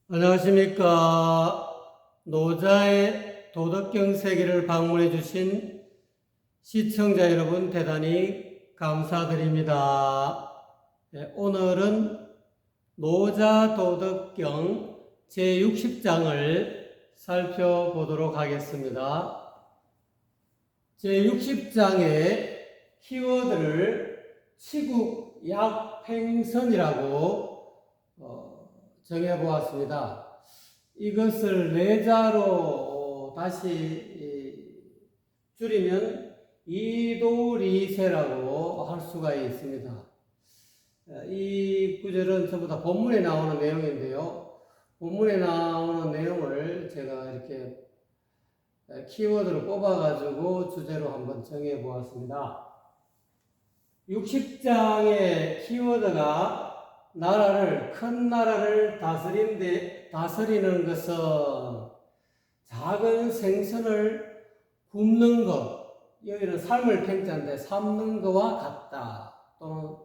안녕하십니까. 노자의 도덕경 세계를 방문해 주신 시청자 여러분 대단히 감사드립니다. 오늘은 노자 도덕경 제60장을 살펴보도록 하겠습니다. 제60장의 키워드를 치국약팽선이라고 정해보았습니다. 이것을 내자로 다시 줄이면 이도리세라고 할 수가 있습니다. 이 구절은 전부 다 본문에 나오는 내용인데요. 본문에 나오는 내용을 제가 이렇게 키워드를 뽑아가지고 주제로 한번 정해보았습니다. 60장의 키워드가 큰 나라를 다스리는 것은 작은 생선을 굽는 것, 여기는 삶을 팽자인데 삶는 것과 같다, 또는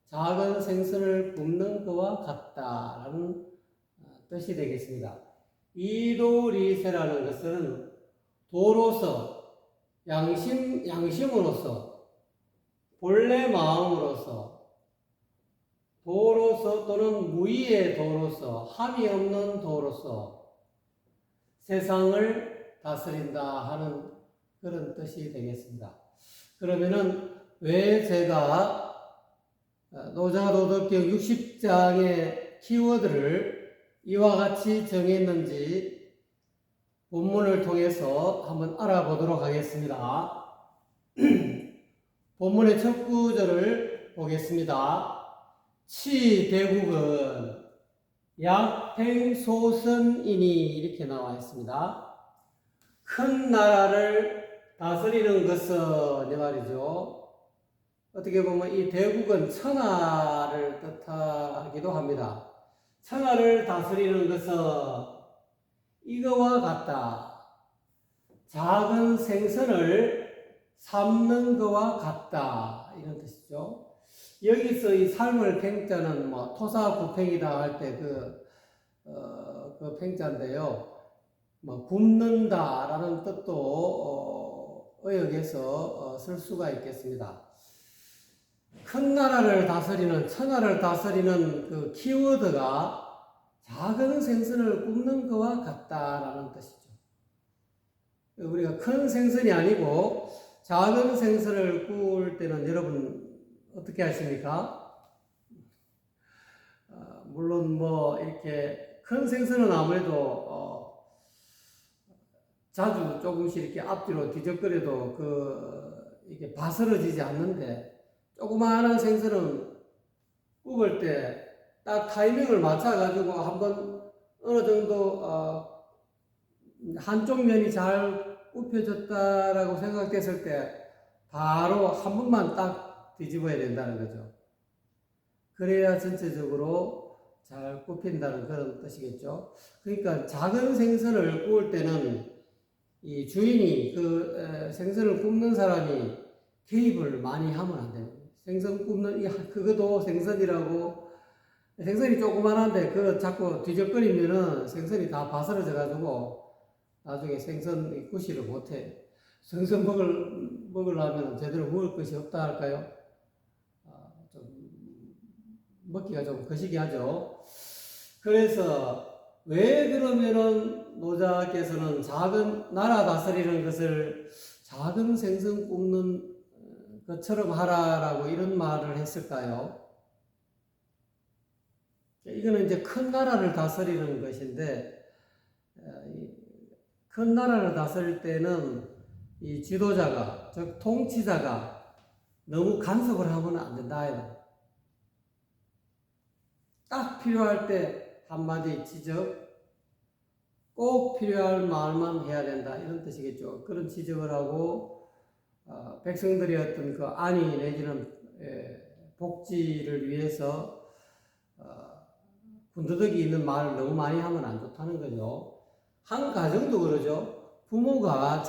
작은 생선을 굽는 것과 같다라는 뜻이 되겠습니다. 이도리세라는 것은 도로서, 양심으로서, 본래 마음으로서, 도로서 또는 무의의 도로서, 함이 없는 도로서 세상을 다스린다 하는 그런 뜻이 되겠습니다. 그러면은 왜 제가 노자도덕경 60장의 키워드를 이와 같이 정했는지 본문을 통해서 한번 알아보도록 하겠습니다. 본문의 첫 구절을 보겠습니다. 치대국은 약팽소선이니 이렇게 나와 있습니다. 큰 나라를 다스리는 것은 이 말이죠. 어떻게 보면 이 대국은 천하를 뜻하기도 합니다. 천하를 다스리는 것은 이거와 같다. 작은 생선을 삶는 것과 같다. 이런 뜻이죠. 여기서 이 삶을 팽자는 토사구팽이다 할 때 그 팽자인데요. 굽는다라는 뜻도 의역해서 쓸 수가 있겠습니다. 큰 나라를 다스리는, 천하를 다스리는 그 키워드가 작은 생선을 굽는 것과 같다라는 뜻이죠. 우리가 큰 생선이 아니고 작은 생선을 구울 때는 여러분 어떻게 하십니까? 물론 이렇게 큰 생선은 아무래도 자주 조금씩 이렇게 앞뒤로 뒤적거려도 이게 바스러지지 않는데, 조그마한 생선은 굽을 때 딱 타이밍을 맞춰가지고 한번 어느 정도 한쪽 면이 잘 굽혀졌다라고 생각됐을 때 바로 한 번만 딱 뒤집어야 된다는 거죠. 그래야 전체적으로 잘 굽힌다는 그런 뜻이겠죠. 그러니까 작은 생선을 구울 때는 이 주인이 생선을 굽는 사람이 개입을 많이 하면 안 돼요. 생선 굽는 그것도 생선이라고, 생선이 조그만한데 그거 자꾸 뒤적거리면은 생선이 다 바스러져 가지고 나중에 생선 구실을 못해. 생선 먹으려면 제대로 먹을 것이 없다 할까요? 좀 먹기가 좀 거시기 하죠. 그래서 왜 그러면은 노자께서는 작은 나라 다스리는 것을 작은 생선 굽는 것처럼 하라라고 이런 말을 했을까요? 이거는 이제 큰 나라를 다스리는 것인데, 큰 나라를 다스릴 때는 이 지도자가, 즉 통치자가 너무 간섭을 하면 안 된다. 딱 필요할 때 한마디 지적, 꼭 필요할 말만 해야 된다, 이런 뜻이겠죠. 그런 지적을 하고 백성들의 어떤 그 안위 내지는 복지를 위해서 군더더기 있는 말을 너무 많이 하면 안 좋다는 거죠. 한 가정도 그러죠. 부모가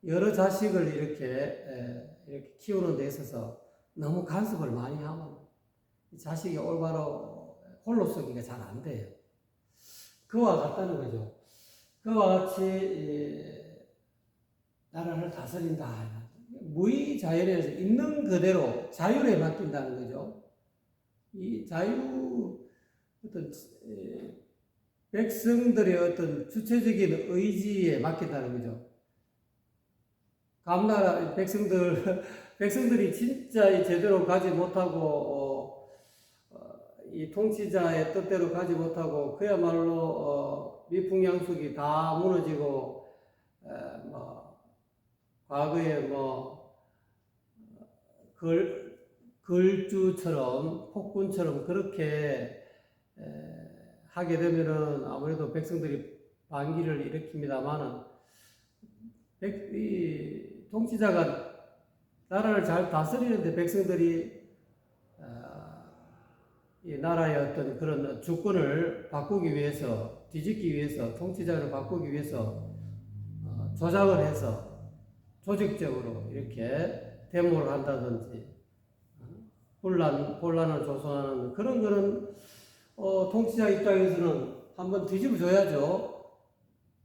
여러 자식을 이렇게 키우는 데 있어서 너무 간섭을 많이 하면 자식이 올바로 홀로 서기가 잘 안 돼요. 그와 같다는 거죠. 그와 같이 나라를 다스린다. 무의자율에서 있는 그대로 자율에 맡긴다는 거죠. 이 자유, 어떤 백성들의 어떤 주체적인 의지에 맡긴다는 거죠. 감나라 백성들이 진짜 제대로 가지 못하고 이 통치자의 뜻대로 가지 못하고 그야말로 미풍양속이 다 무너지고 뭐 과거에 뭐 걸주처럼 폭군처럼 그렇게 하게 되면은 아무래도 백성들이 반기를 일으킵니다만은 이 통치자가 나라를 잘 다스리는데 백성들이 이 나라의 어떤 그런 주권을 바꾸기 위해서, 뒤집기 위해서, 통치자를 바꾸기 위해서 조작을 해서 조직적으로 이렇게 데모를 한다든지 혼란을 조성하는 그런 거는 통치자 입장에서는 한번 뒤집어줘야죠.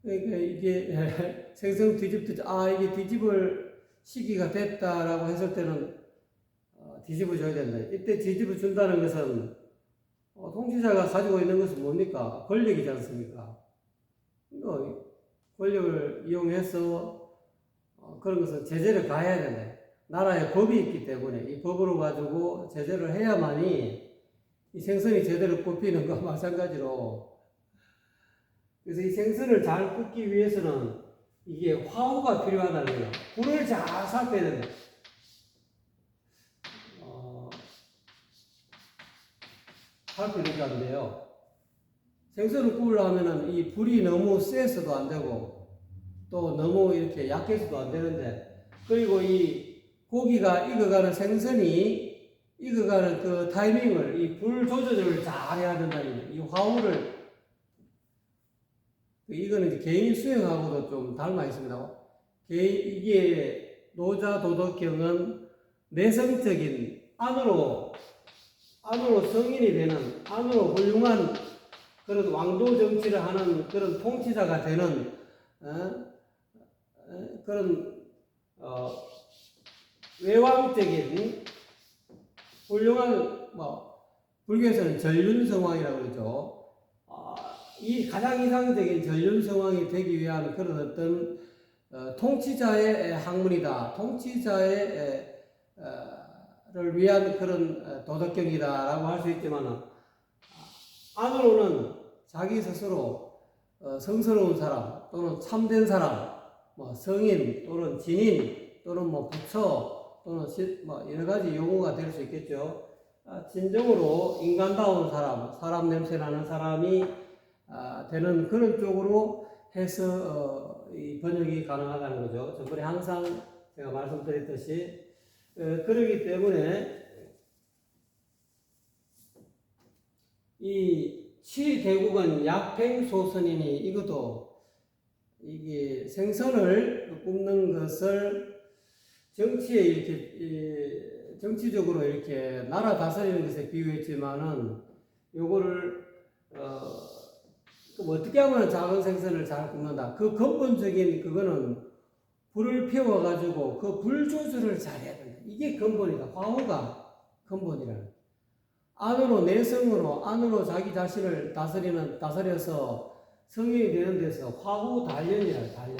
그러니까 이게 생선 뒤집듯이 이게 뒤집을 시기가 됐다라고 했을 때는 뒤집어줘야 된다. 이때 뒤집어준다는 것은 통치자가 가지고 있는 것은 뭡니까? 권력이지 않습니까? 권력을 이용해서 그런 것은 제재를 가해야 된다. 나라에 법이 있기 때문에 이 법으로 가지고 제재를 해야만이 이 생선이 제대로 뽑히는 것과 마찬가지로, 그래서 이 생선을 잘 굽기 위해서는 이게 화우가 필요하다는 거예요. 불을 잘 살펴야 된다. 살펴야 하는데요. 생선을 구우려면은 이 불이 너무 세서도 안 되고 또 너무 이렇게 약해서도 안 되는데, 그리고 이 고기가 익어가는 생선이 익어가는 그 타이밍을 이 불 조절을 잘 해야 된다는 거예요. 이 화우를, 이거는 이제 개인 수행하고도 좀 닮아 있습니다. 이게 노자 도덕경은 내성적인 안으로 성인이 되는, 안으로 훌륭한 그런 왕도 정치를 하는 그런 통치자가 되는 그런 외왕적인 훌륭한, 불교에서는 전륜성왕이라고 그러죠. 이 가장 이상적인 전륜성왕이 되기 위한 그런 어떤 통치자의 학문이다. 통치자의 를 위한 그런 도덕경이다라고 할 수 있지만, 안으로는 자기 스스로 성스러운 사람 또는 참된 사람, 성인 또는 진인 또는 부처 또는 여러 가지 용어가 될 수 있겠죠. 진정으로 인간다운 사람 냄새 나는 사람이 되는 그런 쪽으로 해서 이 번역이 가능하다는 거죠. 저번에 항상 제가 말씀드렸듯이 그러기 때문에 이 치대국은 약팽소선이니, 이것도 이게 생선을 굽는 것을 정치에 이렇게 정치적으로 이렇게 나라 다스리는 것에 비유했지만은 요거를 어떻게 하면 작은 생선을 잘 굽는다. 그 근본적인 그거는 불을 피워가지고 그 불 조절을 잘해야 된다. 이게 근본이다. 화호가 근본이라는. 안으로, 내성으로, 안으로 자기 자신을 다스려서 성인이 되는 데서 화후 단련이라, 단련.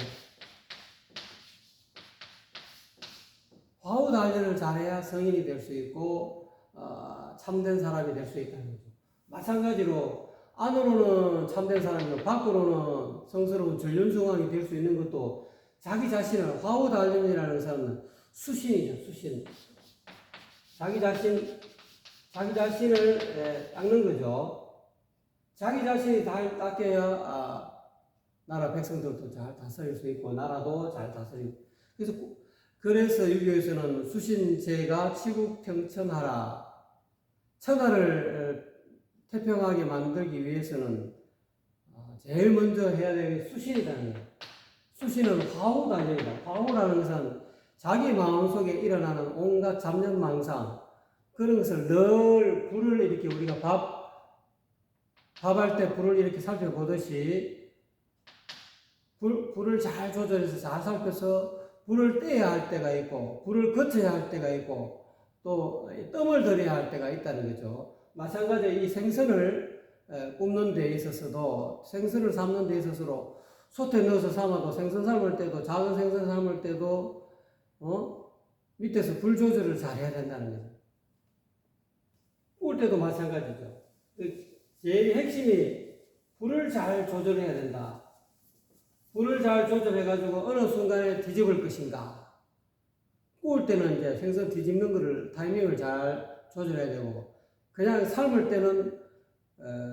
화후 단련을 잘해야 성인이 될 수 있고, 참된 사람이 될 수 있다는 거죠. 마찬가지로, 안으로는 참된 사람이고, 밖으로는 성스러운 전륜성왕이 될 수 있는 것도 자기 자신을, 화후 단련이라는 것은 수신이죠, 수신. 자기 자신을 닦는 거죠. 자기 자신이 닦여야 나라 백성들도 잘 다스릴 수 있고 나라도 잘 다스리고. 그래서 유교에서는 수신제가 치국평천하라. 천하를 태평하게 만들기 위해서는 제일 먼저 해야 되는 게 수신이라는 거예요. 수신은 화우단련이다. 화우라는 것은 자기 마음속에 일어나는 온갖 잡념망상, 그런 것을 늘 불을 이렇게 우리가 밥할 때 불을 이렇게 살펴보듯이 불을 잘 조절해서 잘 살펴서 불을 떼야 할 때가 있고 불을 거쳐야 할 때가 있고 또 뜸을 들여야 할 때가 있다는 거죠. 마찬가지로 이 생선을 굽는 데 있어서도 생선을 삶는 데 있어서 솥에 넣어서 삶아도 생선 삶을 때도 작은 생선 삶을 때도 밑에서 불 조절을 잘 해야 된다는 거죠. 구울 때도 마찬가지죠. 제일 핵심이 불을 잘 조절해야 된다. 불을 잘 조절해가지고 어느 순간에 뒤집을 것인가. 구울 때는 이제 생선 뒤집는 거를 타이밍을 잘 조절해야 되고, 그냥 삶을 때는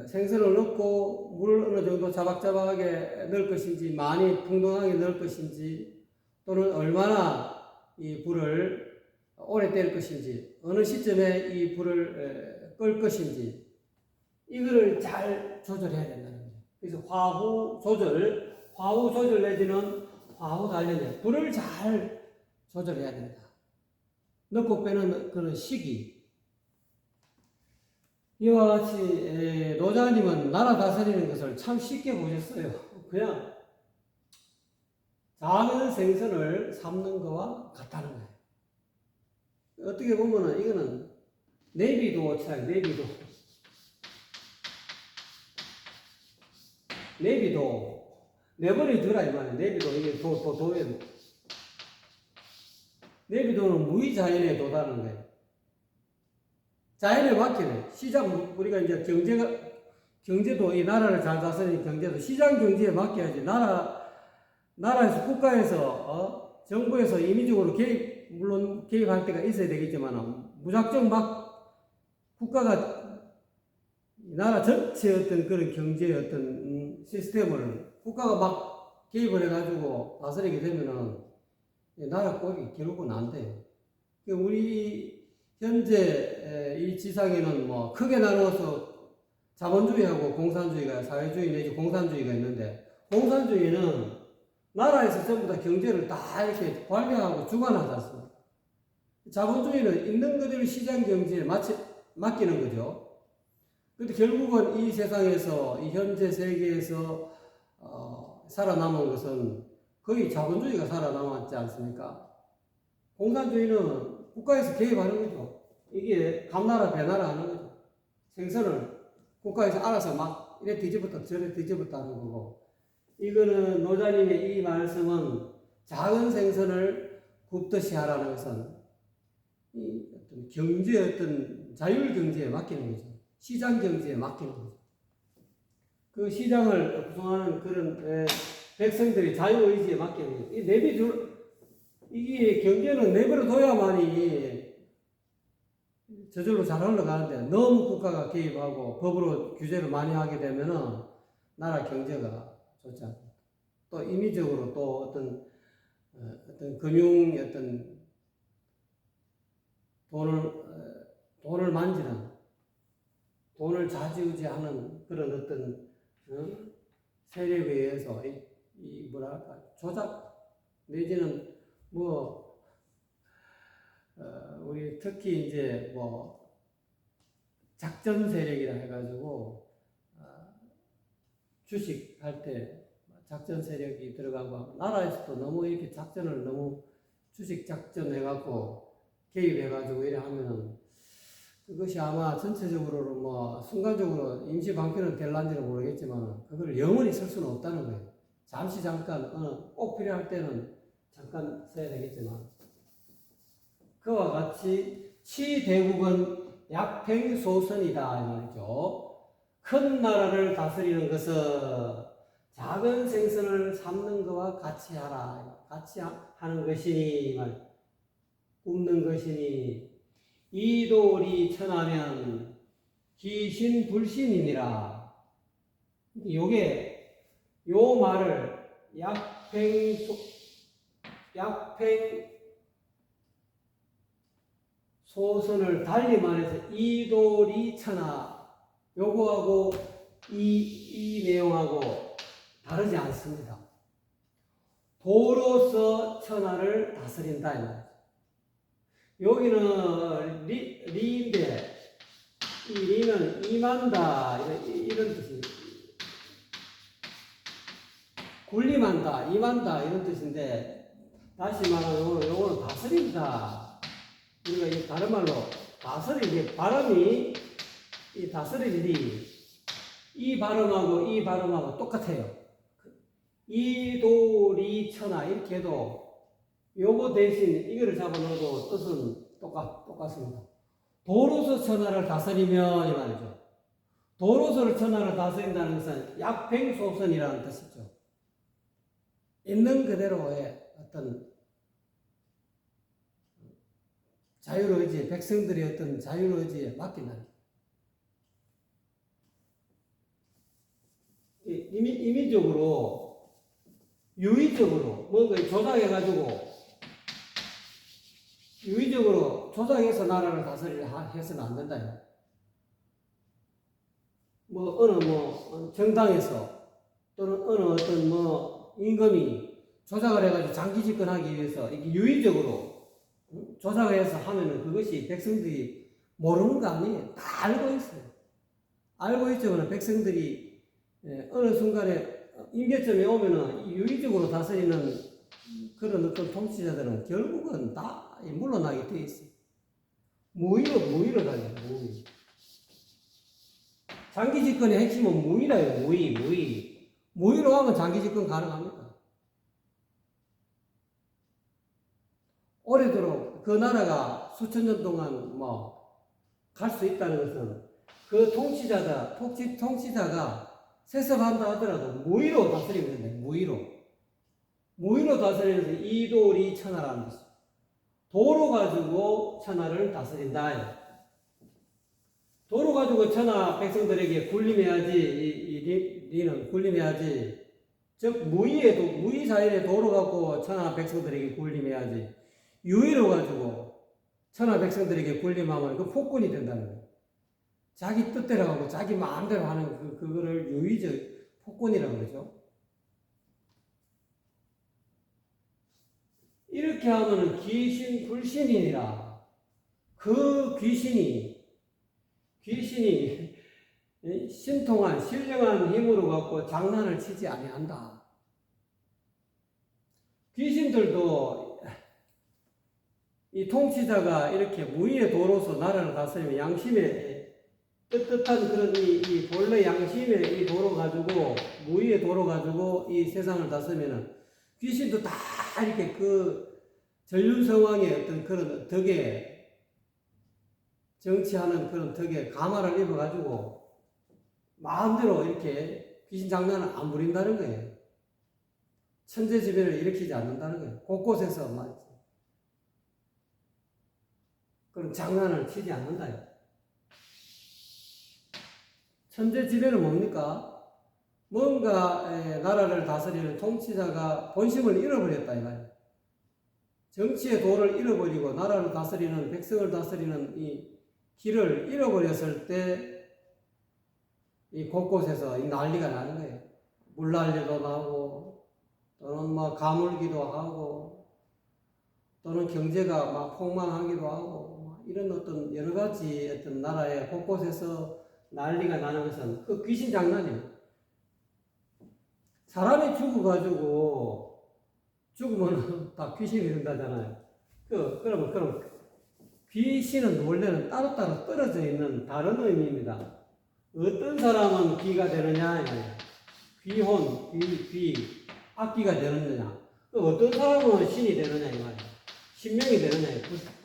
생선을 넣고 물을 어느 정도 자박자박하게 넣을 것인지, 많이 풍덩하게 넣을 것인지, 또는 얼마나 이 불을 오래 뗄 것인지, 어느 시점에 이 불을 끌 것인지, 이거를 잘 조절해야 된다는 거죠. 그래서 화후 조절 내지는 화후 단련에 불을 잘 조절해야 된다. 넣고 빼는 그런 시기. 이와 같이 노자님은 나라 다스리는 것을 참 쉽게 보셨어요. 그냥 작은 생선을 삶는 거와 같다는 거예요. 어떻게 보면은 이거는 내비도처럼 내비도 내버려 두라 이 말이에요. 내비도 이게 도에 내비도는 무의자연에 도다는 거예요. 자연에 맡기네. 시장 우리가 이제 경제도 이 나라를 잘 다스리는 경제도 시장 경제에 맡겨야지. 나라에서 국가에서 정부에서 인위적으로 물론 개입할 때가 있어야 되겠지만 무작정 막 국가가 나라 전체 어떤 그런 경제의 어떤 시스템을 국가가 막 개입을 해가지고 다스리게 되면은 나라 꼴이 결국은 안 돼요. 우리 현재 이 지상에는 뭐 크게 나누어서 자본주의하고 공산주의가 사회주의 내지 공산주의가 있는데 공산주의는 나라에서 전부 다 경제를 다 이렇게 관리하고 주관하지 않습니까? 자본주의는 있는 그대로 시장 경제에 맡기는 거죠. 근데 결국은 이 세상에서, 이 현재 세계에서, 살아남은 것은 거의 자본주의가 살아남았지 않습니까? 공산주의는 국가에서 개입하는 거죠. 이게 감나라 배나라 하는 거죠. 생선을 국가에서 알아서 막 이래 뒤집었다 저래 뒤집었다 하는 거고, 이거는 노자님의 이 말씀은 작은 생선을 굽듯이 하라는 것은 이 어떤 경제 어떤 자율 경제에 맡기는 거죠. 시장 경제에 맡기는 거죠. 그 시장을 구성하는 그런 백성들이 자유의지에 맡기는 거죠. 이게 경제는 내버려둬야만이 저절로 잘 흘러가는데 너무 국가가 개입하고 법으로 규제를 많이 하게 되면은 나라 경제가 좋지 않습니다. 또 임의적으로 또 어떤 금융 어떤 돈을 만지는 돈을 좌지우지하는 그런 어떤 세력에 의해서 이 뭐랄까 조작 내지는 뭐 우리 특히 이제 뭐 작전 세력이라 해가지고 주식할 때 작전 세력이 들어가고 나라에서도 너무 이렇게 작전을 너무 주식 작전 해갖고 개입해가지고 이래 하면은 그것이 아마 전체적으로 뭐 순간적으로 임시 방편은 될란지는 모르겠지만 그걸 영원히 쓸 수는 없다는 거예요. 잠시 잠깐 꼭 필요할 때는 잠깐 써야 되겠지만 그와 같이 치대국은 약팽소선이다 이 말이죠. 큰 나라를 다스리는 것은 작은 생선을 삶는 것과 같이 하라. 같이 하는 것이니 굽는 것이니 이돌이 천하면 기신불신이니라. 요 말을 약팽소선을 달리 말해서 이돌이 천하 요거하고 이 내용하고 다르지 않습니다. 도로서 천하를 다스린다 이 말이죠. 여기는 리인데 이 리는 임한다 이런 뜻이 군림한다, 임한다 이런 뜻인데 다시 말하면 요거는 다스린다. 우리가 이 다른 말로 다스리기 발음이 이 다스리기 이 발음하고 똑같아요. 이도리천하 이렇게 해도 요거 대신 이거를 잡아놓어도 뜻은 똑같습니다. 도로서 천하를 다스리면 이 말이죠. 도로서 천하를 다스린다는 것은 약팽소선이라는 뜻이죠. 있는 그대로의 어떤 자율의지, 백성들의 어떤 자율의지에 맡긴다는 거예요. 임의적으로, 유의적으로, 뭔가 조작해가지고, 유의적으로 조작해서 나라를 다스리려 해서는 안 된다. 어느 정당에서, 또는 어느 어떤 임금이 조작을 해가지고 장기 집권하기 위해서, 이게 유의적으로 조작을 해서 하면은 그것이 백성들이 모르는 거 아니에요. 다 알고 있어요. 알고 있지만 백성들이 어느 순간에 임계점에 오면은 유의적으로 다스리는 그런 어떤 통치자들은 결국은 다 물러나게 돼 있어요. 무의로 다녀요, 무의. 장기 집권의 핵심은 무의라요, 무의. 무의로 하면 장기 집권 가능합니다. 오래도록 그 나라가 수천 년 동안 갈 수 있다는 것은 그 통치자가 세습한다 하더라도 무의로 다스리면 된다. 무의로 다스리면서 이도리 천하라는 것이죠. 도로 가지고 천하를 다스린다. 도로 가지고 천하 백성들에게 군림해야지. 리는 군림해야지. 즉 무의 사일에 도로 갖고 천하 백성들에게 군림해야지. 유의로 가지고 천하 백성들에게 군림하면 그 폭군이 된다는 거예요. 자기 뜻대로 하고 자기 마음대로 하는 그거를 유의적 폭군이라고 그러죠. 이렇게 하면은 귀신 불신이니라. 그 귀신이 신통한 신령한 힘으로 갖고 장난을 치지 아니한다. 귀신들도 이 통치자가 이렇게 무의의 도로서 나라를 다스리면 양심의 떳떳한 그런 이 본래 양심의 이 도로 가지고 무의의 도로 가지고 이 세상을 다스리면은 귀신도 다 이렇게 그 전륜성왕의 어떤 그런 덕에 정치하는 그런 덕에 감화를 입어가지고 마음대로 이렇게 귀신 장난을 안 부린다는 거예요. 천재지변을 일으키지 않는다는 거예요. 곳곳에서 말이죠. 그런 장난을 치지 않는다. 천재지변은 뭡니까? 뭔가 나라를 다스리는 통치자가 본심을 잃어버렸다 이 말이에요. 정치의 도를 잃어버리고 나라를 다스리는 백성을 다스리는 이 길을 잃어버렸을 때 이 곳곳에서 이 난리가 나는 거예요. 물난리도 나고 또는 가물기도 하고 또는 경제가 막 폭망하기도 하고 이런 어떤 여러 가지 어떤 나라의 곳곳에서 난리가 나는 것은 그 귀신 장난이에요. 사람이 죽으면 다 귀신이 된다잖아요. 그럼 귀신은 원래는 따로따로 떨어져 있는 다른 의미입니다. 어떤 사람은 귀가 되느냐, 귀혼, 악귀가 되느냐. 어떤 사람은 신이 되느냐, 이 말이에요. 신명이 되느냐,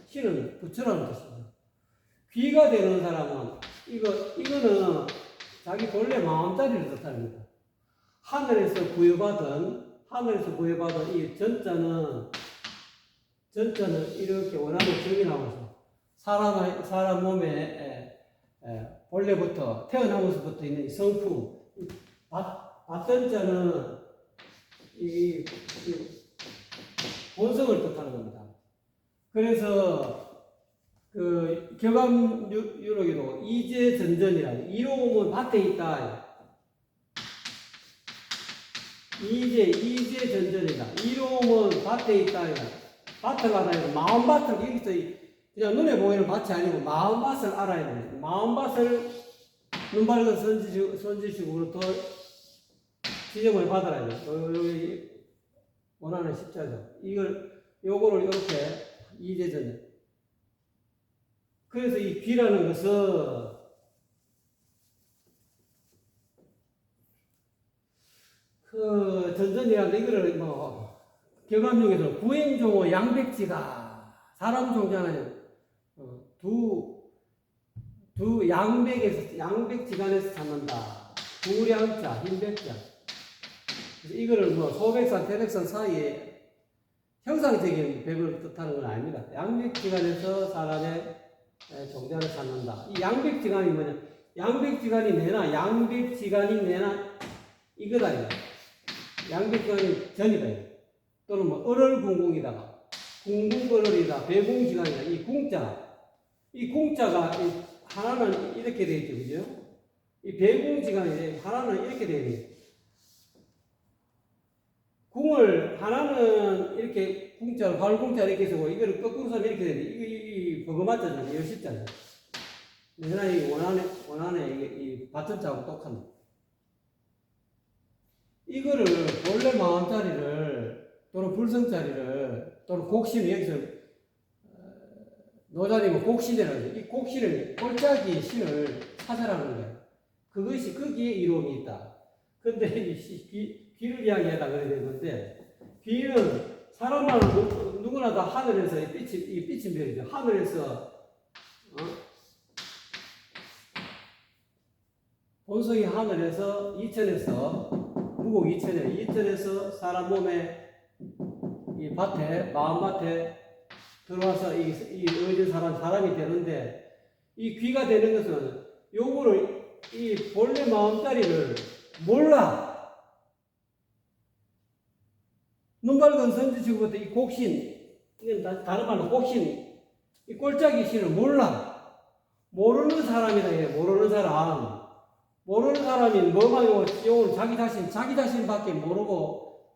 신은 부처라는 뜻입니다. 귀가 되는 사람은, 이거는 자기 본래 마음자리를 뜻합니다. 하늘에서 부여받은 이 전자는 이렇게 원하는 정이 나와서 사람 몸에 본래부터 태어나면서부터 있는 이 성품, 받던 자는 이 본성을 뜻하는 겁니다. 그래서 그 격암유록에도 이제전전이라 이로움은 밭에 있다. 이제전전이다. 이로움은 밭에 있다. 밭을 가다 마음밭을 여기서 그냥 눈에 보이는 밭이 아니고 마음밭을 알아야 됩니다. 마음밭을 눈 밝은 선지식으로 더 지정을 받아야 돼요. 여기 원하는 십자죠. 요거를 이렇게 이제전. 그래서 이 귀라는 것은 그 전전이라는데 이거를 뭐 경암용에서 구행종호 양백지가 사람 종자는 두 양백지간에서 찾는다. 구량자, 흰백자. 그래서 이거를 뭐 소백산, 태백산 사이에 형상적인 백을 뜻하는 건 아닙니다. 양백지간에서 사람의 종자를 찾는다. 이 양백지간이 뭐냐? 양백지간이 내나 양백지간이 내나 이거다. 양백지간이 전이다. 또는 뭐 얼얼궁궁이다. 궁궁얼얼이다. 배궁지간이다. 이 궁자가 하나는 이렇게 되어 있죠. 그죠? 이 배궁지간이 하나는 이렇게 되어 있죠. 궁을 하나는 이렇게 궁자로 발궁자 이렇게 쓰고 이거를 거꾸로 쓰면 이렇게 되는데 이 버거맞잖아요. 이거 쉽잖아요. 내가 이 원안에 이 받침자하고 똑같네. 이거를 본래 마음자리를 또는 불성자리를 또는 곡신을 여기서 노자님은 곡신이라고 해요. 이 곡신을 꼴짝이 신을 찾아라는 거예요. 그것이 거기에 이로움이 있다. 근데 귀를 이야기하다 그래야 되는데 귀는 사람만 누구나 다 하늘에서 이 빛인 별이죠. 하늘에서 본성이 하늘에서 이천에서 무곡 이천에서 사람 몸에 이 밭에 마음밭에 들어와서 이 어진 사람이 되는데 이 귀가 되는 것은 요거를 이 본래 마음자리를 몰라. 눈 밝은 선지식으로부터 이 곡신, 다른 말로 곡신, 이 꼴짝이 신을 몰라. 모르는 사람이다. 얘 모르는 사람. 모르는 사람이 뭐만 요걸 자기 자신밖에 모르고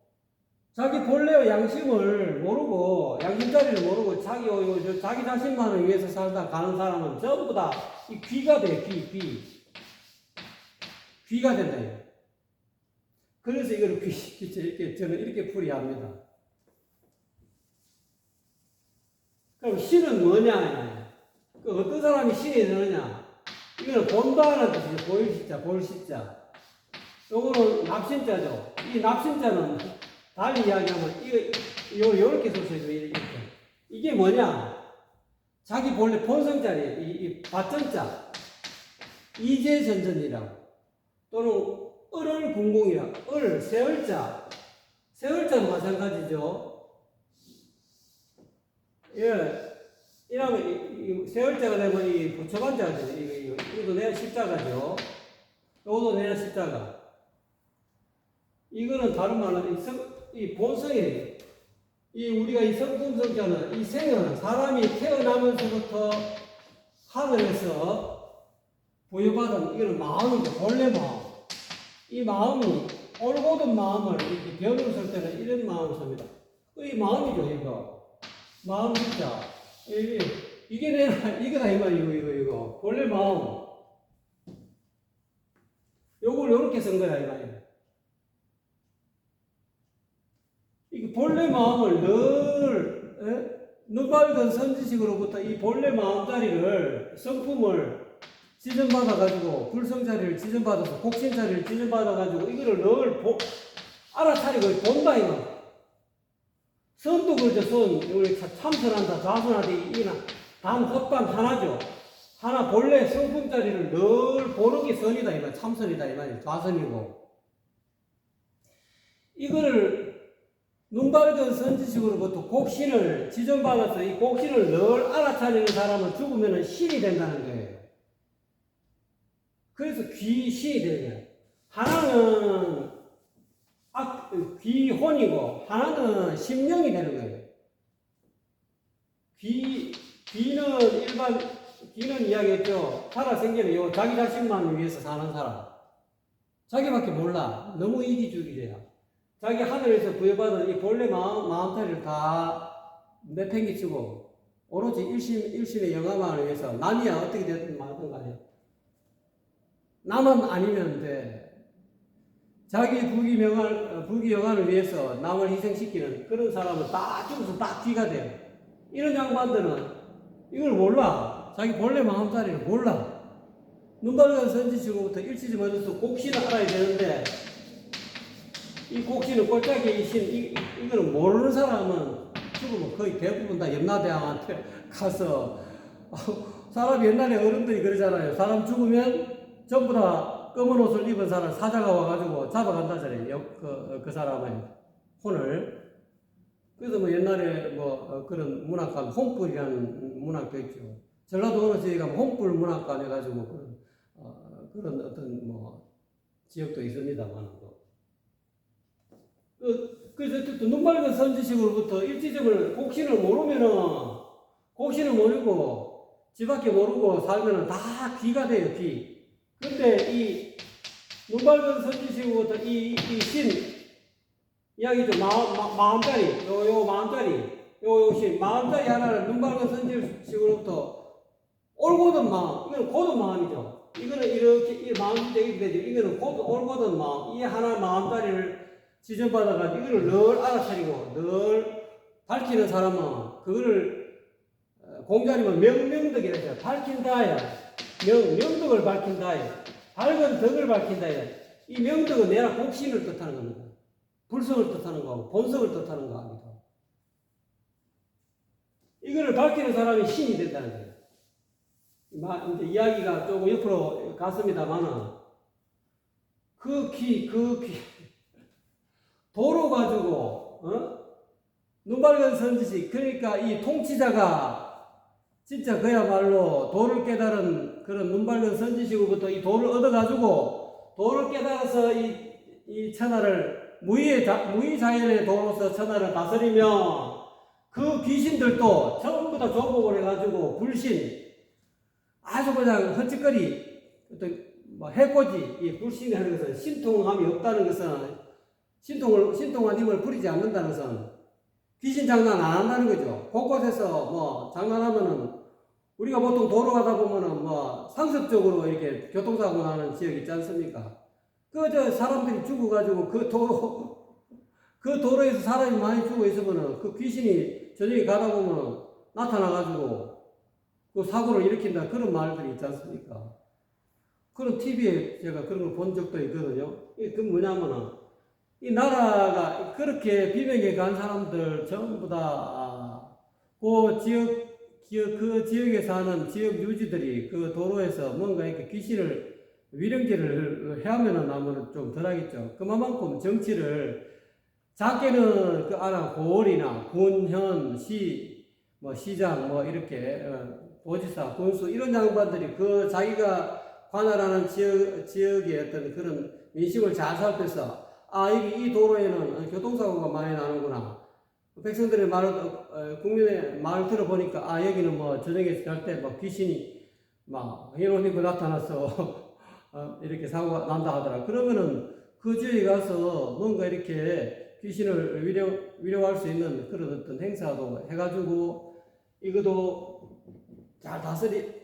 자기 본래의 양심을 모르고 양심자리를 모르고 자기 자신만을 위해서 살다 가는 사람은 전부 다 이 귀가 돼. 귀가 된다. 그래서 이걸 저는 이렇게 풀이합니다. 그럼 신은 뭐냐? 그 어떤 사람이 신이 되느냐? 이거는 본다는 뜻이죠. 보일 십자. 요거는 납신자죠. 이 납신자는 달리 이야기하면 요렇게 써서 이렇게. 이게 뭐냐? 자기 본래 본성자리, 이 밭전자, 이재전전이라고. 또는 얼얼궁궁이라. 세월자도 마찬가지죠. 예. 이러면 세월자가 되면 이 부처반자가 되죠. 이것도 내가 십자가죠. 이것도 내가 십자가. 이거는 다른 말로 이 본성이에요. 우리가 이 성품성자는 이 생은 사람이 태어나면서부터 하늘에서 부여받은 이거는 마음이죠. 본래 마음. 이 마음이 올곧은 마음을 이렇게 변으로 쓸 때는 이런 마음을 씁니다. 이 마음이죠. 이거 마음 진짜 이게 내가 이거다 이 말이고 이거 본래 마음. 요걸 요렇게 쓴 거야 이 말이야. 이 본래 마음을 늘 누발건 선지식으로부터 이 본래 마음자리를 성품을 지정받아가지고 불성자리를 지정받아서 곡신자리를 지정받아가지고 이거를 늘 알아차리고 본다 이거. 선도 그렇죠. 선 우리 참선한다 좌선하다 이거나 단 헛단 하나죠. 하나 본래 성품자리를 늘 보는 게 선이다 이 말. 참선이다 이 말이에요. 좌선이고 이거를 눈 밝은 선지식으로부터 곡신을 지정받아서 이 곡신을 늘 알아차리는 사람은 죽으면 신이 된다는 거예요. 그래서 귀신이 되는 거예요. 하나는 귀혼이고 하나는 심령이 되는 거예요. 귀는 이야기했죠. 살아생기는 자기 자신만을 위해서 사는 사람. 자기밖에 몰라. 너무 이기주의래요. 자기 하늘에서 부여받은 이 본래 마음자리를 다 내팽개치고 오로지 일심의 영화만을 위해서 남이야 어떻게 됐든 말든 간에 나만 아니면 돼. 자기 부귀 영화를 위해서 남을 희생시키는 그런 사람은 다 죽어서 다 귀가 돼요. 이런 양반들은 이걸 몰라. 자기 본래 마음자리를 몰라. 눈발간 선지식으로부터 일치지 먼저 곡신을 알아야 되는데 이 곡신은 꼴짝이의 신 이거는 모르는 사람은 죽으면 거의 대부분 다 염라대왕한테 가서 사람이 옛날에 어른들이 그러잖아요. 사람 죽으면 전부 다 검은 옷을 입은 사람 사자가 와가지고 잡아간다잖아요. 그 사람의 혼을. 그래서 뭐 옛날에 뭐 그런 문학관 홍불이라는 문학도 있죠. 전라도 어느 지역에 가면 홍불 문학관 해가지고 그런 어떤 뭐 지역도 있습니다만. 그래서 눈 밝은 선지식으로부터 일지점을 곡신을 모르고 지밖에 모르고 살면은 다 귀가 돼요, 귀. 근데 이 눈 밝은 선지식으로부터 이 신 이야기죠. 마음짜리 요 마음짜리 요 신 마음짜리 하나를 눈 밝은 선지식으로부터 올곧은 마음 이거는 곧은 마음이죠. 이거는 이렇게 이 마음이 되게 되죠. 이거는 올곧은 마음 이 하나 마음짜리를 지정받아가지고 이거를 늘 알아차리고 늘 밝히는 사람은 그거를 공자님은 명덕이라 해서 밝힌다야. 명덕을 밝힌다야. 밝은 덕을 밝힌다야. 이 명덕은 내라 곡신을 뜻하는 겁니다. 불성을 뜻하는 거고 본성을 뜻하는 거 아닙니다. 이거를 밝히는 사람이 신이 된다는 거예요. 이제 이야기가 조금 옆으로 갔습니다만은 그 귀 도로 가지고 눈 밝은 선지식 그러니까 이 통치자가 진짜 그야말로 도를 깨달은 그런 눈 밝은 선지식으로부터 이 도를 얻어가지고 도를 깨달아서 이 천하를 무의자연의 도로서 천하를 다스리며 그 귀신들도 전부 다 조복을 해가지고 불신 아주 그냥 헛짓거리 어떤 뭐 해코지 이 불신이 하는 것은 신통함이 없다는 것은 신통한 힘을 부리지 않는다는 것은 귀신 장난 안 한다는 거죠. 곳곳에서 뭐 장난하면은 우리가 보통 도로 가다 보면은 뭐 상습적으로 이렇게 교통사고 나는 지역 있지 않습니까? 저 사람들이 죽어가지고 그 도로에서 사람이 많이 죽어 있으면은 그 귀신이 저녁에 가다 보면은 나타나가지고 그 사고를 일으킨다 그런 말들이 있지 않습니까? 그런 TV에 제가 그런 걸 본 적도 있거든요. 그 뭐냐면은 이 나라가 그렇게 비명에 간 사람들 전부 다 그 지역에 사는 지역 유지들이 그 도로에서 뭔가 이렇게 귀신을 위령질을 해하면은 아무래도 좀 덜하겠죠. 그만큼 정치를 작게는 그 알아 고을이나 군, 현, 시, 뭐 시장 뭐 이렇게 도지사, 군수 이런 양반들이 그 자기가 관할하는 지역의 어떤 그런 민심을 잘 살펴서 이 도로에는 교통사고가 많이 나는구나. 백성들의 국민의 말을 들어보니까, 여기는 뭐 저녁에 잘 때 뭐 귀신이 막 흰옷 입고 나타나서, 이렇게 사고가 난다 하더라. 그러면은 그 지역에 가서 뭔가 이렇게 귀신을 위력할 수 있는 그런 어떤 행사도 해가지고, 이것도 잘 다스리,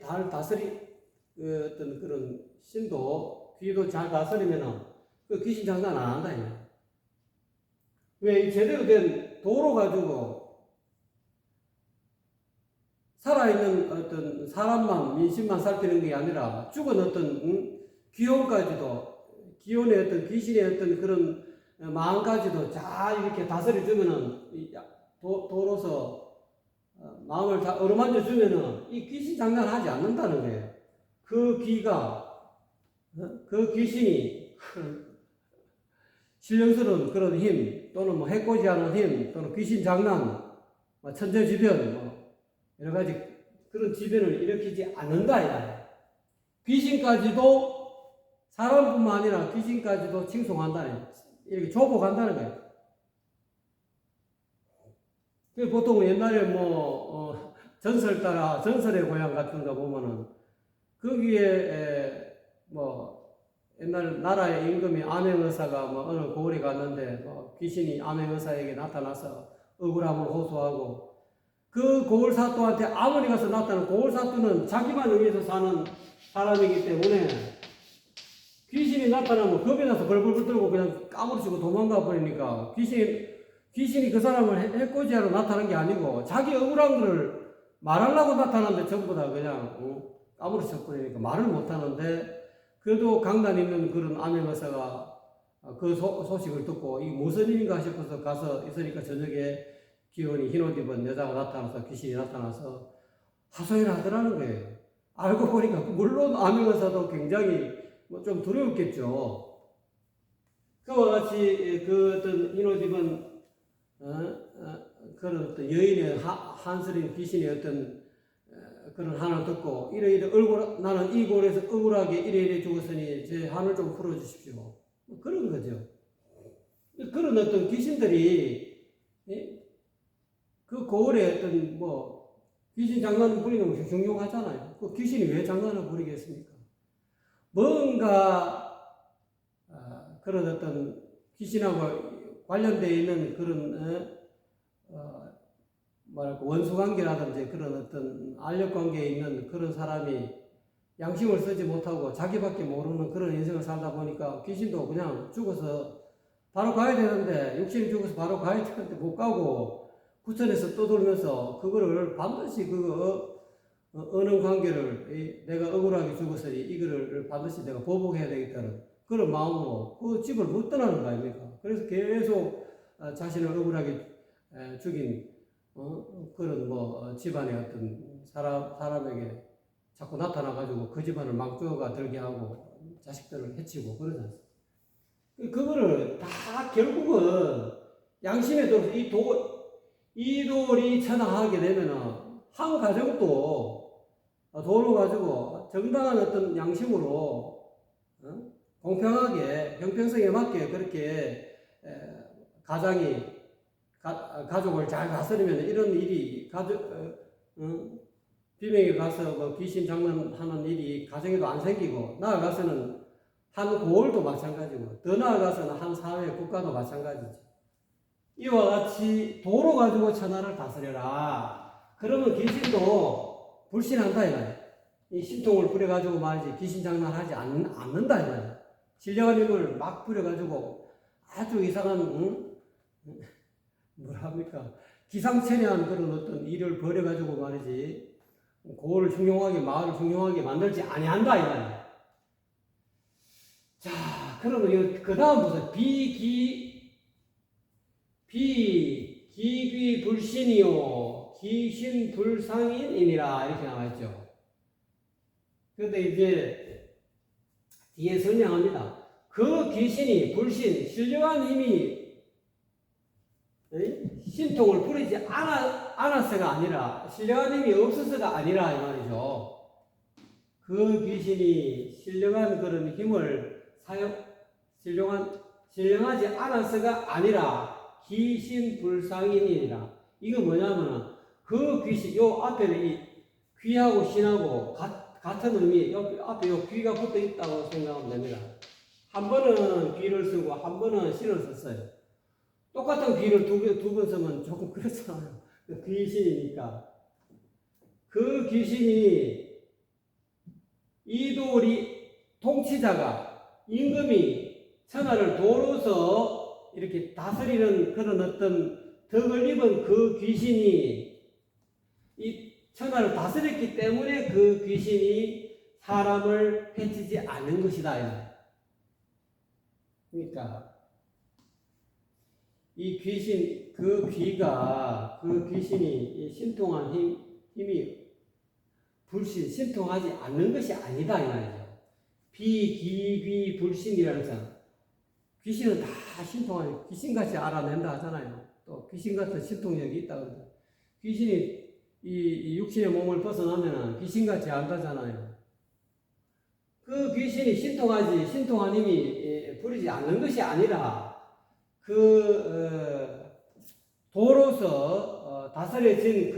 그 어떤 그런 신도, 귀도 잘 다스리면은 그 귀신 장난 안 한다, 이거. 왜 제대로 된 도로 가지고 살아있는 어떤 사람만, 민심만 살피는 게 아니라 죽은 어떤 기혼의 어떤 귀신의 어떤 그런 마음까지도 잘 이렇게 다스려주면은 도로서 마음을 다 어루만져 주면은 이 귀신 장난하지 않는다는 거예요. 그 귀신이 신령스러운 그런 힘, 또는 뭐 해코지하는 힘, 또는 귀신 장난, 천재지변, 뭐 여러 가지 그런 지변을 일으키지 않는다. 귀신까지도 사람뿐만 아니라 귀신까지도 칭송한다는, 이렇게 조복한다는 거예요. 보통 옛날에 뭐 전설의 고향 같은 거 보면은 거기에 뭐 옛날 나라의 임금이 암행의사가 뭐 어느 고을에 갔는데 뭐 귀신이 암행의사에게 나타나서 억울함을 호소하고 그 고을사또한테 아무리 가서 나타나는 고을사또는 자기만 위해서 사는 사람이기 때문에 귀신이 나타나면 겁이 나서 벌벌벌 떨고 그냥 까무러치고 도망가 버리니까 귀신이 그 사람을 해코지하러 나타난 게 아니고 자기 억울한 거를 말하려고 나타났는데 전부 다 그냥 까무러쳐 버리니까 말을 못 하는데 그래도 강단 있는 그런 암행의사가 그 소식을 듣고 이게 무슨 일인가 싶어서 가서 있으니까 저녁에 기운이 흰옷 입은 여자가 나타나서 귀신이 나타나서 하소연을 하더라는 거예요. 알고 보니까 물론 암행의사도 굉장히 좀 두려웠겠죠. 그와 같이 그 어떤 흰옷 입은 그런 어떤 여인의 한스린 귀신의 어떤 그런 한을 듣고 이래 나는 이 골에서 억울하게 이래 죽었으니 제 한을 좀 풀어주십시오. 그런 거죠. 그런 어떤 귀신들이 그 고을에 어떤 귀신 장난을 부리는 것이 흉흉하잖아요. 그 귀신이 왜 장난을 부리겠습니까? 뭔가 그런 어떤 귀신하고 관련되어 있는 그런 원수관계라든지 그런 어떤 알력관계에 있는 그런 사람이 양심을 쓰지 못하고 자기밖에 모르는 그런 인생을 살다 보니까 귀신도 그냥 죽어서 바로 가야 되는데 육신이 죽어서 바로 가야 되는데 못 가고 구천에서 떠돌면서 그거를 반드시 어느 관계를 내가 억울하게 죽었으니 이거를 반드시 내가 보복해야 되겠다는 그런 마음으로 그 집을 못 떠나는 거 아닙니까? 그래서 계속 자신을 억울하게 죽인 그런 집안의 어떤 사람에게 자꾸 나타나가지고 그 집안을 망조가 들게 하고 자식들을 해치고 그러지 않습니까? 그거를 다 결국은 양심에 들어서 이 돌이 천하하게 되면은 한 가정도 도로 가지고 정당한 어떤 양심으로 공평하게 형평성에 맞게 그렇게 가족을 잘 다스리면 이런 일이 비명에 가서 귀신 장난하는 일이 가정에도 안 생기고 나아가서는 한 고을도 마찬가지고 더 나아가서는 한 사회 국가도 마찬가지죠. 이와 같이 도로 가지고 천하를 다스려라. 그러면 귀신도 불신한다 이거야. 이 신통을 부려가지고 말이지 귀신 장난하지 않는다 이거야. 신령한 힘을 막 부려가지고 아주 이상한 뭐랍니까 기상천외한 그런 어떤 일을 벌여가지고 말이지 고을을 흉흉하게 마을을 흉흉하게 만들지 아니한다 이거야. 자 그러면 그 다음 무슨 비귀불신이요 귀신불상인이니라 이렇게 나와있죠. 그런데 이제 뒤에 설명합니다. 그 귀신이 불신 신령한 힘이 신통을 부리지 않았어가 아니라 신령한 힘이 없어서가 아니라 이 말이죠. 그 귀신이 신령한 그런 힘을 신령하지 않았어가 아니라 귀신불상인이니라. 이거 뭐냐면 그 귀신 요 앞에는 이 귀하고 신하고 같은 의미 요 앞에 요 귀가 붙어 있다고 생각하면 됩니다. 한 번은 귀를 쓰고 한 번은 신을 썼어요. 똑같은 귀를 두 번 쓰면 조금 그렇잖아요. 귀신이니까. 그 귀신이 이돌이 통치자가 임금이 천하를 도로서 이렇게 다스리는 그런 어떤 덕을 입은 그 귀신이 이 천하를 다스렸기 때문에 그 귀신이 사람을 해치지 않는 것이다. 그러니까 이 귀신, 그 귀신이 신통한 힘이 신통하지 않는 것이 아니다 이 말이죠. 비귀귀불신이라는 거잖아. 귀신은 다 신통하니 귀신같이 알아낸다 하잖아요. 또 귀신같은 신통력이 있다 그러죠. 귀신이 이 육신의 몸을 벗어나면 귀신같이 안다잖아요. 그 귀신이 신통한 힘이 부리지 않는 것이 아니라 도로서 다스려진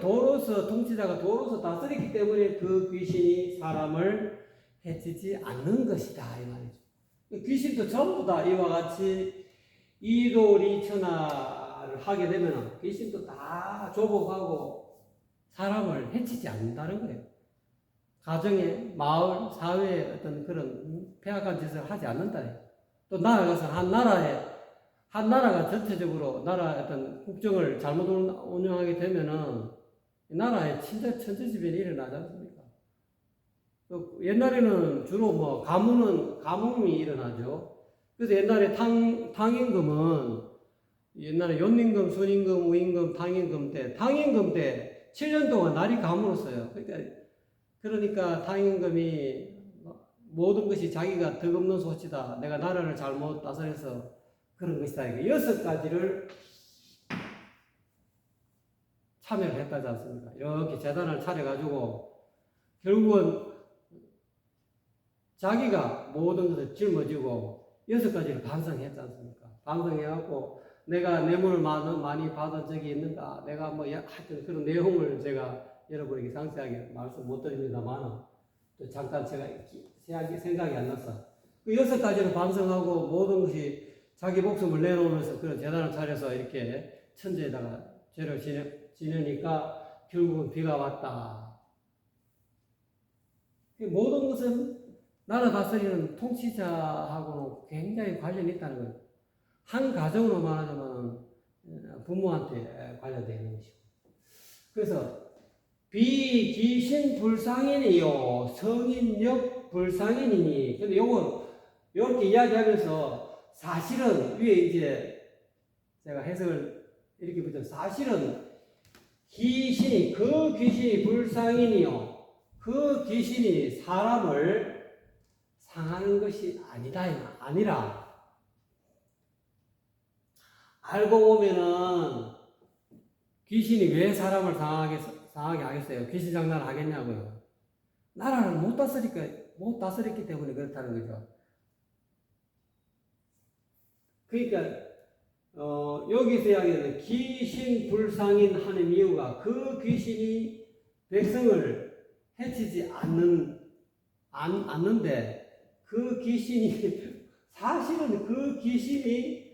도로서 통치자가 도로서 다스리기 때문에 그 귀신이 사람을 해치지 않는 것이다 이 말이죠. 귀신도 전부 다 이와 같이 이돌이 천하 하게 되면 귀신도 다 조복하고 사람을 해치지 않는다는 거예요. 가정에, 마을, 사회에 어떤 그런 폐악한 짓을 하지 않는다. 또 나아가서 한 나라가 전체적으로 나라 어떤 국정을 잘못 운영하게 되면은 이 나라에 진짜 천재지변이 일어나지 않습니까? 옛날에는 주로 뭐 가뭄이 일어나죠. 그래서 옛날에 당임금은 옛날에 연임금, 순임금, 우임금, 당임금 때 7년 동안 날이 가물었어요. 그러니까 당임금이 모든 것이 자기가 덕없는 소치다. 내가 나라를 잘못 다스려서 그런 것이다. 6가지를 참여를 했다지 않습니까? 이렇게 재단을 차려가지고 결국은 자기가 모든 것을 짊어지고 6가지를 반성했지 않습니까? 반성해갖고 내가 뇌물을 많이 받은 적이 있는가? 내가 뭐 하여튼 그런 내용을 제가 여러분에게 상세하게 말씀 못 드립니다만 또 잠깐 제가 생각이 안 나서 그 6가지를 반성하고 모든 것이 자기 목숨을 내놓으면서 그런 재단을 차려서 이렇게 천재에다가 죄를 지내니까 결국은 비가 왔다. 모든 것은 나라 다스리는 통치자하고는 굉장히 관련이 있다는 거예요. 한 가정으로 말하자면 부모한테 관련되어 있는 것이고. 그래서 비귀신불상인이요 성인역 불상인이니. 근데 요건 이렇게 이야기하면서 사실은 위에 이제 제가 해석을 이렇게 붙여 사실은 그 귀신이 불상인이요 그 귀신이 사람을 상하는 것이 아니라 알고 보면은 귀신이 왜 사람을 상하게 하겠어요? 귀신 장난을 하겠냐고요. 나라를 못 다스렸기 때문에 그렇다는 거죠. 그러니까 여기서 이야기하는 귀신 불상인 하는 이유가 그 귀신이 백성을 해치지 않는데 그 귀신이 사실은 그 귀신이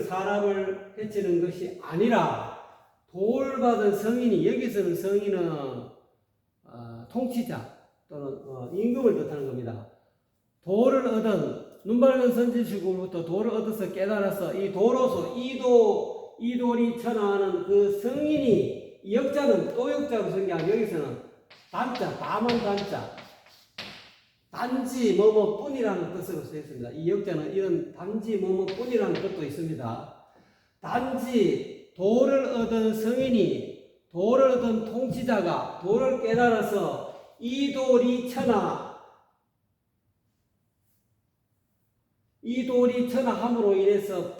사람을 해치는 것이 아니라 도를 받은 성인이 여기서는 성인은 통치자 또는 임금을 뜻하는 겁니다. 도를 얻은 눈 밝은 선지식으로부터 도를 얻어서 깨달아서 이 도로서 이돌이 천하하는 그 성인이 이 역자는 또 역자로 쓴 게 아니라 여기서는 단자, 다만 단자 단지 뭐뭐뿐이라는 뜻으로 쓰였습니다. 이 역자는 이런 단지 뭐뭐뿐이라는 뜻도 있습니다. 단지 도를 얻은 성인이 도를 얻은 통치자가 도를 깨달아서 이돌이 천하함으로 인해서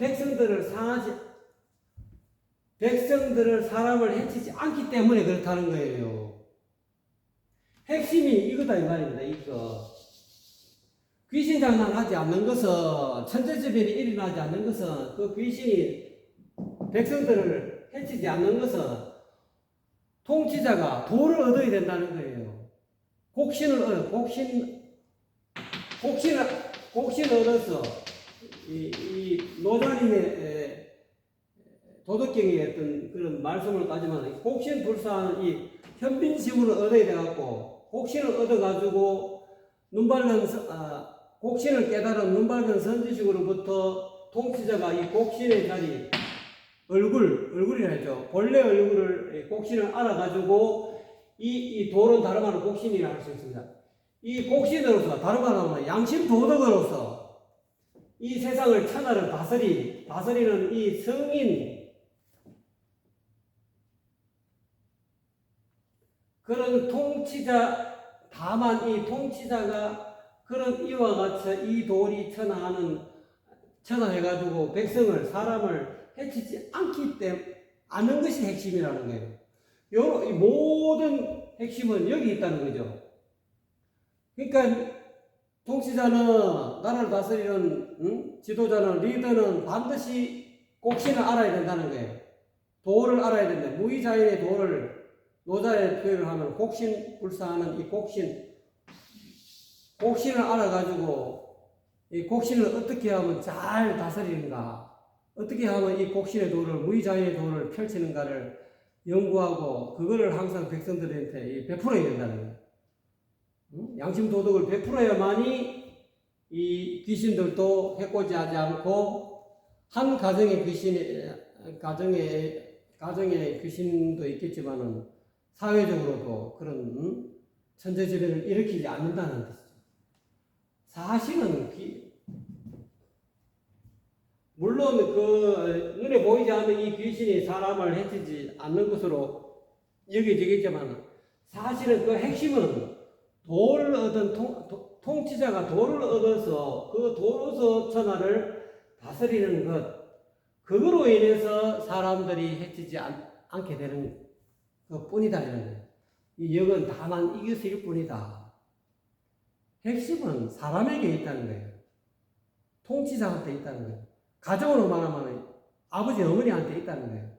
사람을 해치지 않기 때문에 그렇다는 거예요. 핵심이 이거다 이 말입니다. 이거 귀신 장난하지 않는 것은 천재지변이 일어나지 않는 것은 그 귀신이 백성들을 해치지 않는 것은 통치자가 도를 얻어야 된다는 거예요. 곡신을 얻어서 이 노자님의 도덕경의 어떤 그런 말씀을 따지면 곡신불사하는 이 현빈심을 얻어야 돼갖고 곡신을 얻어가지고 곡신을 깨달은 눈밝은 선지식으로부터 통치자가 이 곡신의 자리 얼굴이라 했죠. 본래 얼굴을 곡신을 알아가지고 이 돌은 다름 아닌 곡신이라 할 수 있습니다. 이 곡신으로서 다름 아닌 양심 도덕으로서 이 세상을 천하를 다스리는 이 성인 그런 통치자 다만 이 통치자가 그런 이와 같이 이 돌이 천하해가지고 사람을 해치지 않는 것이 핵심이라는 거예요. 이 모든 핵심은 여기 있다는 거죠. 그러니까 통치자는 나라를 다스리는 지도자는 리더는 반드시 곡신을 알아야 된다는 거예요. 도를 알아야 된다. 무의자인의 도를 노자의 표현을 하면 곡신불사하는 이 곡신을 알아가지고 이 곡신을 어떻게 하면 잘 다스리는가, 어떻게 하면 이 곡신의 도를, 무의장애의 도를 펼치는가를 연구하고 그거를 항상 백성들한테 베풀어야 된다는 거예요. 양심 도덕을 베풀어야만이 이 귀신들도 해코지하지 않고 한 가정의 가정의 귀신도 있겠지만은 사회적으로도 그런 천재지변을 일으키지 않는다는 뜻이죠. 사실은 물론 그 눈에 보이지 않는 이 귀신이 사람을 해치지 않는 것으로 여겨지겠지만 사실은 그 핵심은 도를 얻은 통치자가 도를 얻어서 그 도로서 천하를 다스리는 것, 그거로 인해서 사람들이 해치지 않게 되는 것 뿐이다 이런 거예요. 이 역은 다만 이것일 뿐이다. 핵심은 사람에게 있다는 거예요. 통치자한테 있다는 거예요. 가정으로 말하면 아버지 어머니한테 있다는 거예요.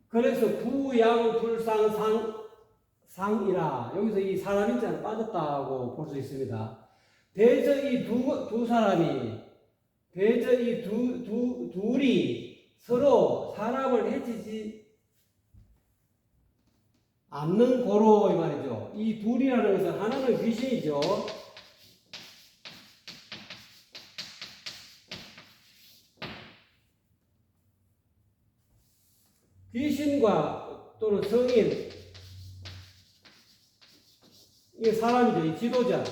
그래서 부양불상상이라 여기서 이 사람 인자는 빠졌다고 볼 수 있습니다. 대저 이 두 사람이 대저 이 둘이 서로 사람을 해치지 않는 고로 이 말이죠. 이 둘이라는 것은 하나는 귀신이죠. 귀신과 또는 성인, 이게 사람이죠. 이 지도자.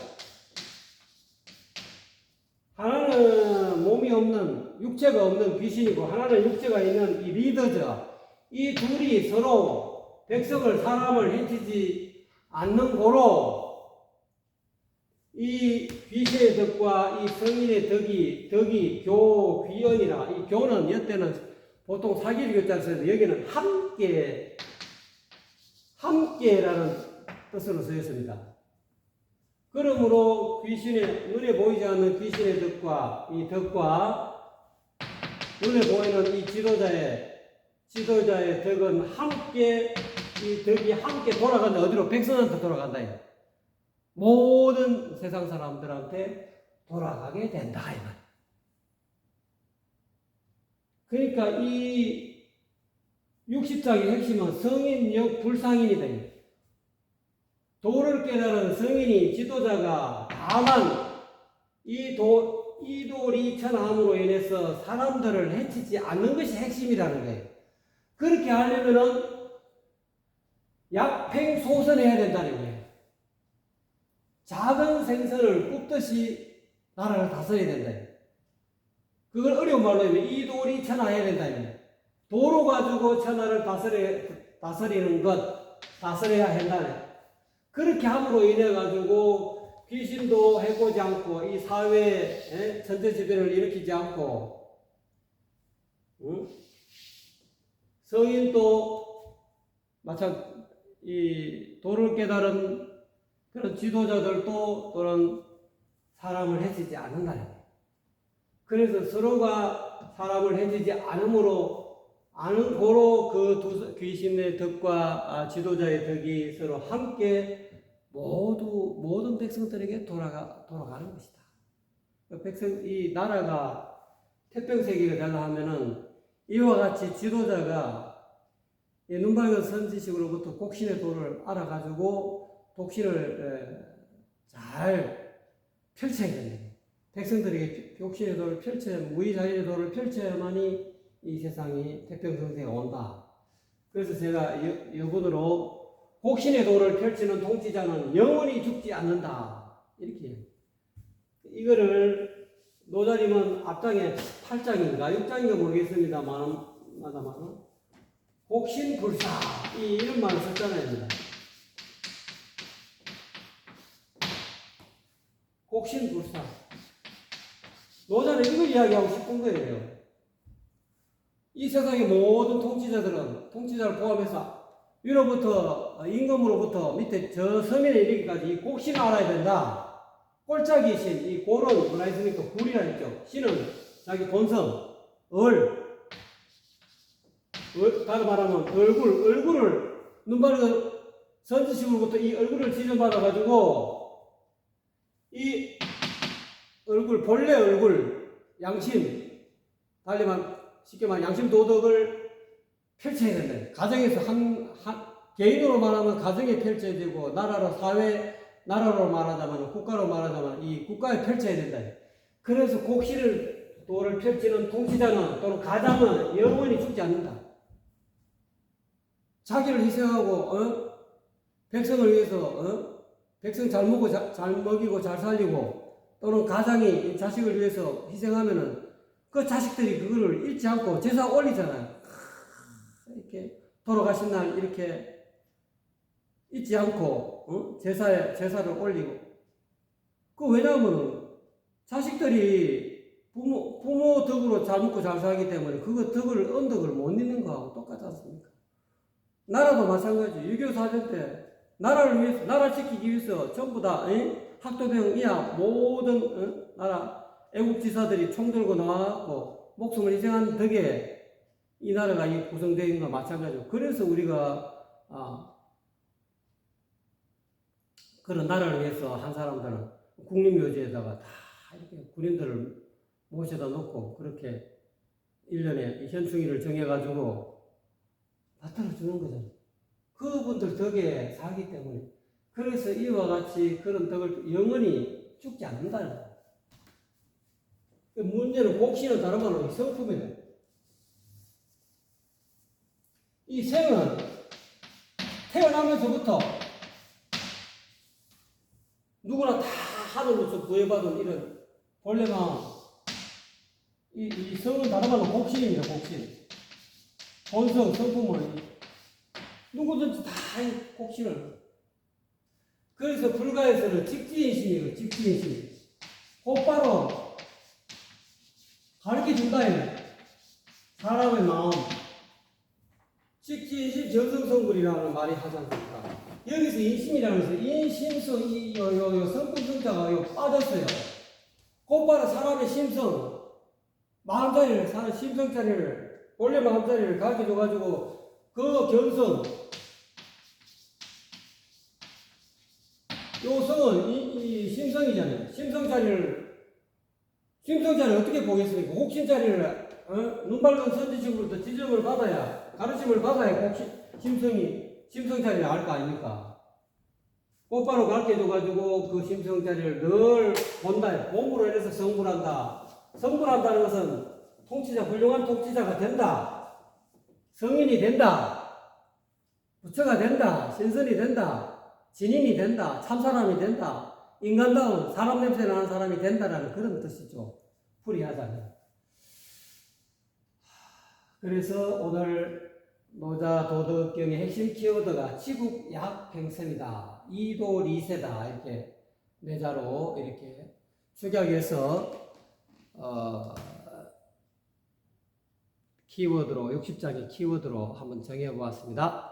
하나는 몸이 없는, 육체가 없는 귀신이고, 하나는 육체가 있는 이 리더죠. 이 둘이 서로 백성을, 사람을 해치지 않는 고로 이 귀신의 덕과 이 성인의 덕이 교귀연이라, 이 교는 이때는 보통 사기를 교자를 쓰는데 여기는 함께라는 뜻으로 쓰였습니다. 그러므로 눈에 보이지 않는 귀신의 덕과 이 덕과 눈에 보이는 이 지도자의 덕은 함께, 이 덕이 함께 돌아간다. 어디로? 백성한테 돌아간다. 모든 세상 사람들한테 돌아가게 된다. 이 말. 그러니까 이 60장의 핵심은 성인역 불상인이다. 도를 깨달은 성인이, 지도자가 다만 이 돌이 천함으로 인해서 사람들을 해치지 않는 것이 핵심이라는 거예요. 그렇게 하려면은 약팽소선해야 된다는 거예요. 작은 생선을 굽듯이 나라를 다스려야 된다. 그걸 어려운 말로 하면 이 돌이 천하해야 된다. 도로 가지고 천하를 다스리는 것, 다스려야 한다. 그렇게 함으로 인해 가지고 귀신도 해코지 않고 이 사회에 천재지변을 일으키지 않고, 성인도 마찬가지 이 도를 깨달은 그런 지도자들도 또는 사람을 해치지 않는다. 그래서 서로가 사람을 해치지 않은 고로 그 두 귀신의 덕과 지도자의 덕이 서로 함께 모든 백성들에게 돌아가는 것이다. 이 나라가 태평세계가 되려 하면은 이와 같이 지도자가 눈 밝은 선지식으로부터 곡신의 도를 알아가지고 독신을 잘 펼쳐야 됩니다. 백성들에게 곡신의 도를 무의자의 도를 펼쳐야만이 이 세상이 태평성세가 온다. 그래서 제가 여분으로 곡신의 도를 펼치는 통치자는 영원히 죽지 않는다. 이렇게. 이거를 노자님은 앞장에 8장인가 6장인가 모르겠습니다만 곡신불사 이런 말을 썼잖아요. 곡신불사. 노자는 이걸 이야기하고 싶은 거예요. 이 세상의 모든 통치자를 포함해서 위로부터 임금으로부터 밑에 저 서민에 이르기까지 이 곡신을 알아야 된다. 꼴짝이 신, 이 골은 뭐라 했습니까? 굴이라 했죠. 신은 자기 본성, 다른 말하면 얼굴을 눈바르는 선지식으로부터 이 얼굴을 지정받아가지고 이 얼굴, 본래 얼굴, 양심, 달리 말, 쉽게 말하면 양심 도덕을 펼쳐야 된다. 가정에서 개인으로 말하면 가정에 펼쳐야 되고, 나라로, 나라로 말하자면, 국가로 말하자면, 이 국가에 펼쳐야 된다. 그래서 곡실을, 도를 펼치는 통치자는, 또는 가장은 영원히 죽지 않는다. 자기를 희생하고, 백성을 위해서, 백성 잘 먹고, 잘 먹이고, 잘 살리고, 또는 가장이 자식을 위해서 희생하면은, 그 자식들이 그거를 잃지 않고 제사 올리잖아요. 이렇게 돌아가신 날 이렇게 잊지 않고 제사를 올리고. 그 왜냐하면 자식들이 부모 덕으로 잘 먹고 잘 살기 때문에 그거 언덕을 못 잇는 거하고 똑같지 않습니까? 나라도 마찬가지. 6.25 사전 때 나라를 위해서, 나라를 지키기 위해서 전부 다 학도병 이하 모든 나라 애국지사들이 총 들고 나와갖고 목숨을 희생한 덕에 이 나라가 구성되어 있는 것과 마찬가지고. 그래서 우리가 그런 나라를 위해서 한 사람들은 국립묘지에다가 다 이렇게 군인들을 모셔다 놓고 그렇게 1년에 현충일을 정해가지고 받들어 주는 거잖아요. 그분들 덕에 살기 때문에. 그래서 이와 같이 그런 덕을 영원히 죽지 않는다는 거예요. 문제는 곡식은 다른 말로 성품이에요. 이 생은 태어나면서부터 누구나 다 하늘로서 부여받은 이런 본래 마음. 이 성은 다른 말로 곡식입니다. 곡식. 본성, 성품을 누구든지 다 곡식을. 그래서 불가에서는 직지인심이에요. 직지인심. 곧바로 가르쳐 준다예요. 사람의 마음. 직지인심 정성성불이라는 말이 하지 않습니까? 여기서 인심이라는 것은 인심성, 성품성자가 빠졌어요. 곧바로 사람의 심성, 마음자리를, 심성자리를, 원래 마음자리를 가르쳐 줘가지고 그 견성, 요 성은 이 심성이잖아요. 심성자리를 어떻게 보겠습니까? 혹심자리를 눈 밝은 선지식으로부터 지적을 받아야, 가르침을 받아야 심성자리를 알 거 아닙니까? 곧바로 가르쳐줘가지고 그 심성자리를 늘 본다. 몸으로 인해서 성불한다. 성불한다는 것은 훌륭한 통치자가 된다. 성인이 된다. 부처가 된다. 신선이 된다. 진인이 된다. 참사람이 된다. 인간다운 사람 냄새 나는 사람이 된다라는 그런 뜻이죠. 풀이하자면. 그래서 오늘 노자 도덕경의 핵심 키워드가 치국약팽성이다. 이도리세다. 이렇게 내자로 이렇게 축약해서 키워드로 60장의 키워드로 한번 정해 보았습니다.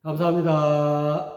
감사합니다.